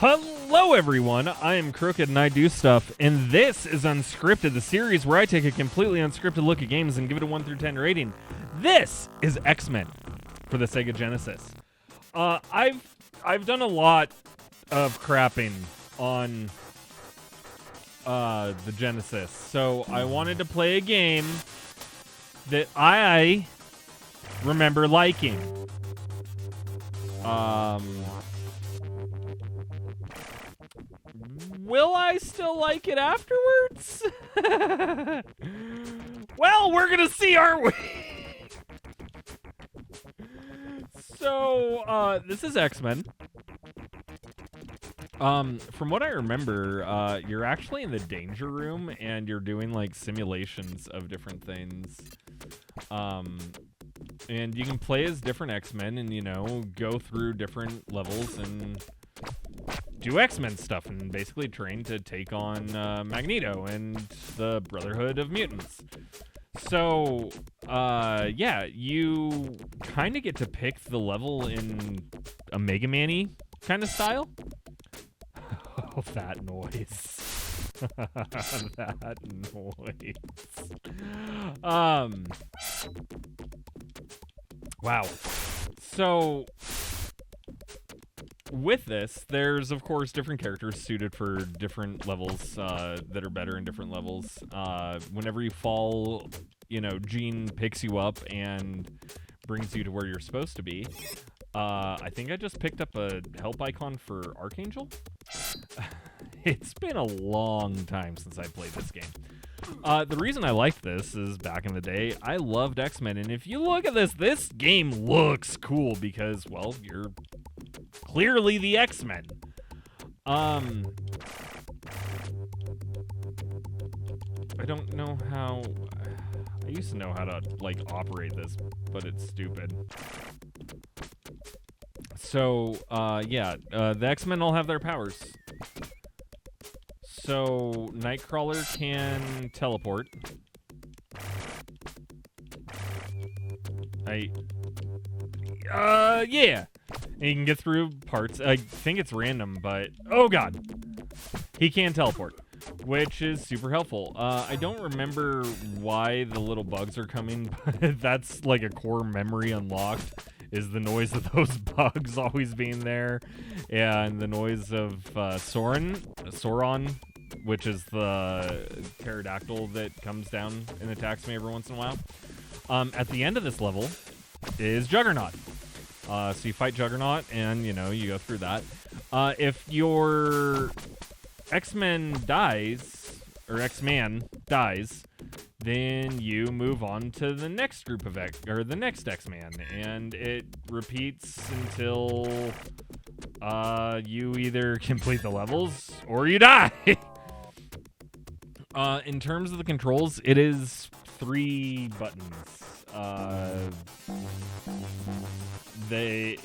Hello everyone, I am Krooked and I do stuff, and this is Unscripted, the series where I take a completely unscripted look at games and give it a 1 through 10 rating. This is X-Men for the Sega Genesis. I've done a lot of crapping on the Genesis, so I wanted to play a game that I remember liking. Will I still like it afterwards? Well, we're gonna see, aren't we? So, this is X-Men. From what I remember, you're actually in the danger room and you're doing like simulations of different things. And you can play as different X-Men and, you know, go through different levels and do X-Men stuff and basically train to take on Magneto and the Brotherhood of Mutants. So, yeah, you kind of get to pick the level in a Mega Man-y kind of style. Oh, that noise. That noise. Wow. So with this, there's, of course, different characters suited for different levels that are better in different levels. Whenever you fall, you know, Jean picks you up and brings you to where you're supposed to be. I think I just picked up a help icon for Archangel. It's been a long time since I played this game. The reason I liked this is back in the day, I loved X-Men, and if you look at this game looks cool because, well, you're clearly the X-Men. I don't know how... I used to know how to, like, operate this, but it's stupid. So, yeah, the X-Men all have their powers. So, Nightcrawler can teleport. Yeah. And he can get through parts. I think it's random, but... Oh, God. He can teleport, which is super helpful. I don't remember why the little bugs are coming, but that's like a core memory unlocked, is the noise of those bugs always being there, and the noise of Sauron, which is the pterodactyl that comes down and attacks me every once in a while. At the end of this level is Juggernaut. So you fight Juggernaut, and, you know, you go through that. If your X-Men dies, or X-Man dies, then you move on to the next group of the next X-Man, and it repeats until you either complete the levels or you die. In terms of the controls, it is 3 buttons. They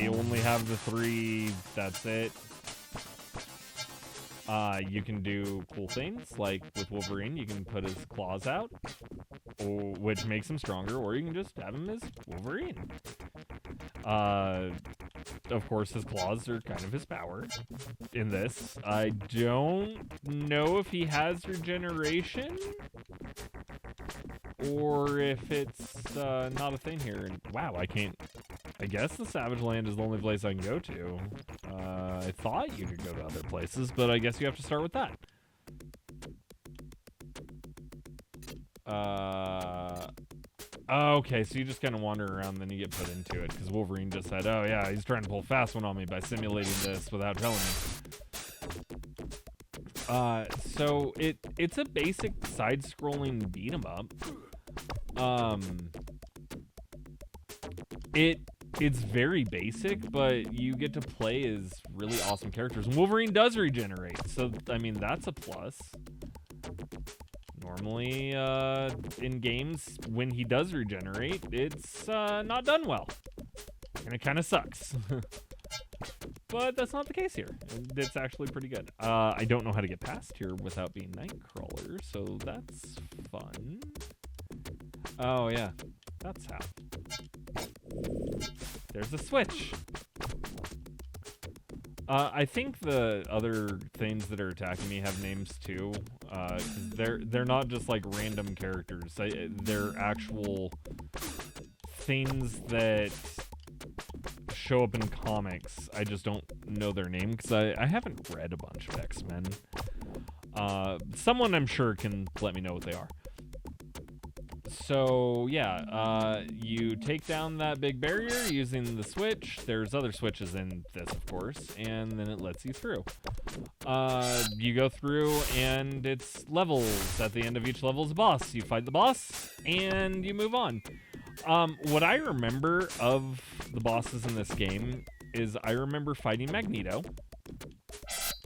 only have the 3. That's it. You can do cool things, like with Wolverine, you can put his claws out, which makes him stronger, or you can just have him as Wolverine. Of course, his claws are kind of his power in this. I don't know if he has regeneration, or if it's not a thing here. And wow, I guess the Savage Land is the only place I can go to. I thought you could go to other places, but I guess you have to start with that. Okay, so you just kind of wander around, then you get put into it, because Wolverine just said, oh yeah, he's trying to pull a fast one on me by simulating this without telling me. So it's a basic side-scrolling beat-em-up. It's very basic, but you get to play as really awesome characters. And Wolverine does regenerate, so, I mean, that's a plus. Normally, in games, when he does regenerate, it's not done well. And it kind of sucks. But that's not the case here. It's actually pretty good. I don't know how to get past here without being Nightcrawler, so that's fun. Oh, yeah. That's how. There's a switch. I think the other things that are attacking me have names too. 'Cause they're not just like random characters. They're actual things that show up in comics. I just don't know their name because I haven't read a bunch of X-Men. Someone I'm sure can let me know what they are. So yeah, you take down that big barrier using the switch. There's other switches in this, of course, and then it lets you through. You go through, and it's levels. At the end of each level is a boss. You fight the boss, and you move on. What I remember of the bosses in this game is I remember fighting Magneto,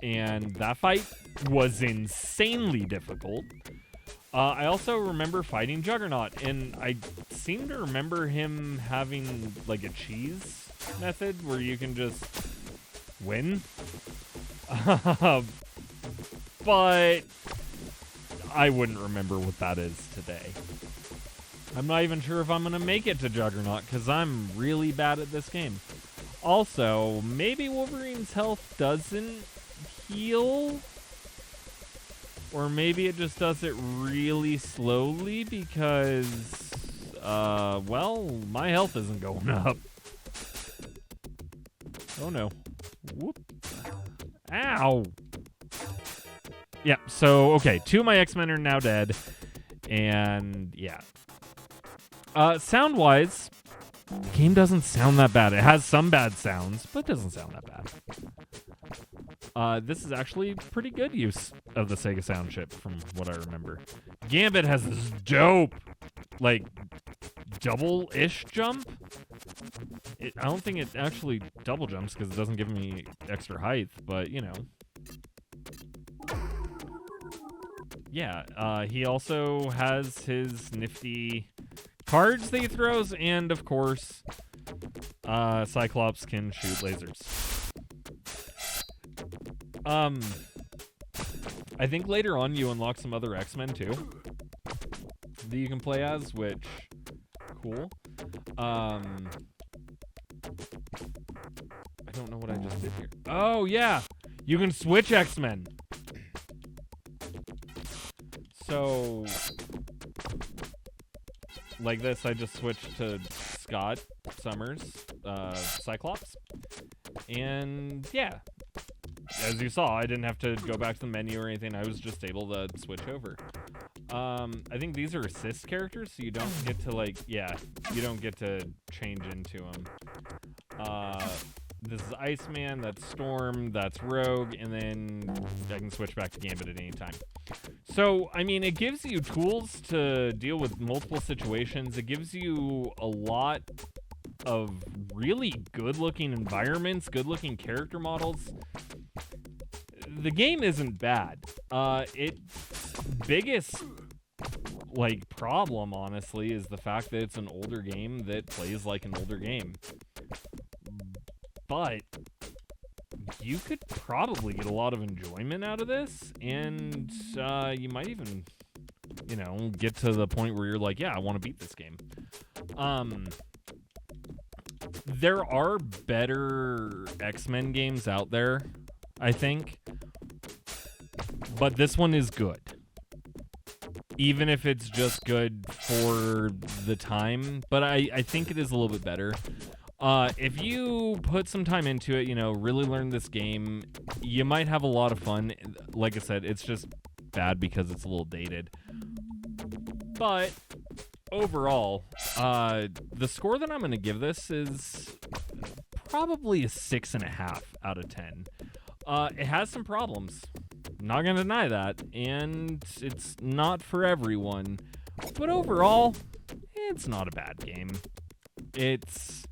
and that fight was insanely difficult. I also remember fighting Juggernaut, and I seem to remember him having like a cheese method where you can just win. But I wouldn't remember what that is today. I'm not even sure if I'm going to make it to Juggernaut because I'm really bad at this game. Also, maybe Wolverine's health doesn't heal? Or maybe it just does it really slowly because, well, my health isn't going up. Oh no. Whoop. Ow! Yeah, so, okay, 2 of my X-Men are now dead. And, yeah. Sound-wise, the game doesn't sound that bad. It has some bad sounds, but it doesn't sound that bad. This is actually pretty good use of the Sega sound chip from what I remember. Gambit has this dope, like, double-ish jump. I don't think it actually double jumps because it doesn't give me extra height, but, you know. Yeah, he also has his nifty cards that he throws, and, of course, Cyclops can shoot lasers. I think later on you unlock some other X-Men too that you can play as, which cool. I don't know what I just did here. Oh yeah, you can switch X-Men. So like this, I just switched to Scott Summers, Cyclops, and yeah. As you saw, I didn't have to go back to the menu or anything. I was just able to switch over. I think these are assist characters, so you don't get to, like, yeah, you don't get to change into them. This is Iceman, that's Storm, that's Rogue, and then I can switch back to Gambit at any time. So, I mean, it gives you tools to deal with multiple situations. It gives you a lot of really good-looking environments, good-looking character models. The game isn't bad. Its biggest, like, problem, honestly, is the fact that it's an older game that plays like an older game. But you could probably get a lot of enjoyment out of this, and you might even, you know, get to the point where you're like, yeah, I want to beat this game. There are better X-Men games out there, I think. But this one is good. Even if it's just good for the time. But I think it is a little bit better. If you put some time into it, you know, really learn this game, you might have a lot of fun. Like I said, it's just bad because it's a little dated. But overall, the score that I'm going to give this is probably a 6.5 out of 10. It has some problems. Not gonna deny that, and it's not for everyone. But overall, it's not a bad game. It's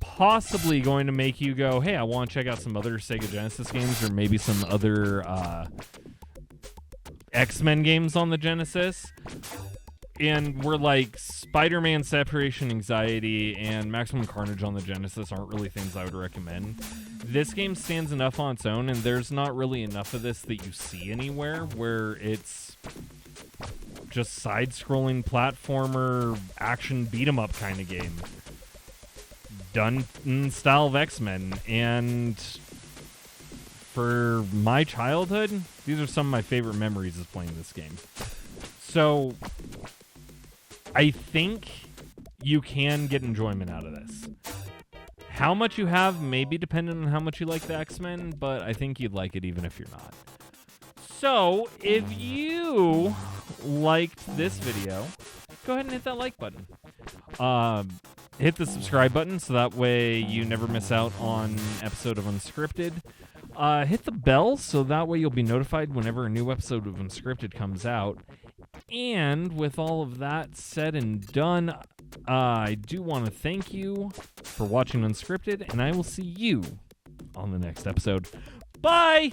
possibly going to make you go, hey, I want to check out some other Sega Genesis games, or maybe some other X-Men games on the Genesis. And we're like, Spider-Man Separation Anxiety and Maximum Carnage on the Genesis aren't really things I would recommend. This game stands enough on its own, and there's not really enough of this that you see anywhere, where it's just side-scrolling platformer, action beat-em-up kind of game. done in style of X-Men, and for my childhood, these are some of my favorite memories of playing this game. So I think you can get enjoyment out of this. How much you have may be dependent on how much you like the X-Men, but I think you'd like it even if you're not. So if you liked this video, go ahead and hit that like button. Hit the subscribe button so that way you never miss out on an episode of Unscripted. Hit the bell so that way you'll be notified whenever a new episode of Unscripted comes out. And with all of that said and done, I do want to thank you for watching Unscripted, and I will see you on the next episode. Bye!